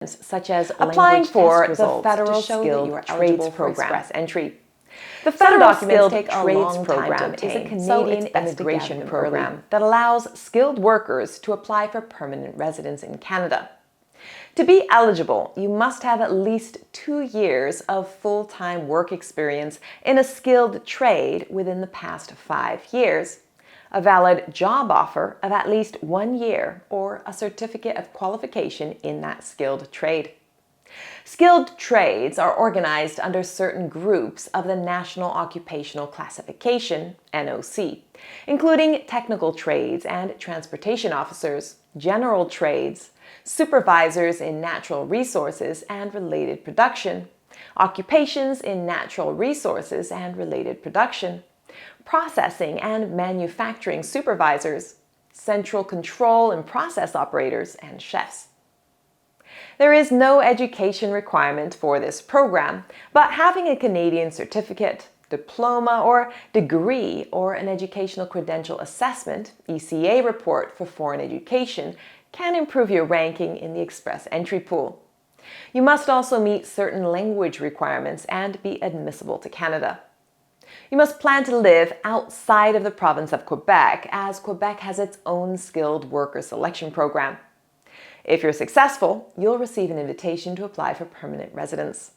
such as applying for the Federal Skilled Trades Program. Express Entry. The Federal Skilled Trades Program Program is a Canadian so it's best to immigration gather them program early. that allows skilled workers to apply for permanent residence in Canada. To be eligible, you must have at least 2 years of full-time work experience in a skilled trade within the past 5 years, a valid job offer of at least 1 year, or a certificate of qualification in that skilled trade. Skilled trades are organized under certain groups of the National Occupational Classification, NOC, including technical trades and transportation officers, general trades, supervisors in natural resources and related production, occupations in natural resources and related production, processing and manufacturing supervisors, central control and process operators, and chefs. There is no education requirement for this program, but having a Canadian certificate, diploma, or degree, or an Educational Credential Assessment, ECA report for foreign education can improve your ranking in the Express Entry pool. You must also meet certain language requirements and be admissible to Canada. You must plan to live outside of the province of Quebec, as Quebec has its own skilled worker selection program. If you're successful, you'll receive an invitation to apply for permanent residence.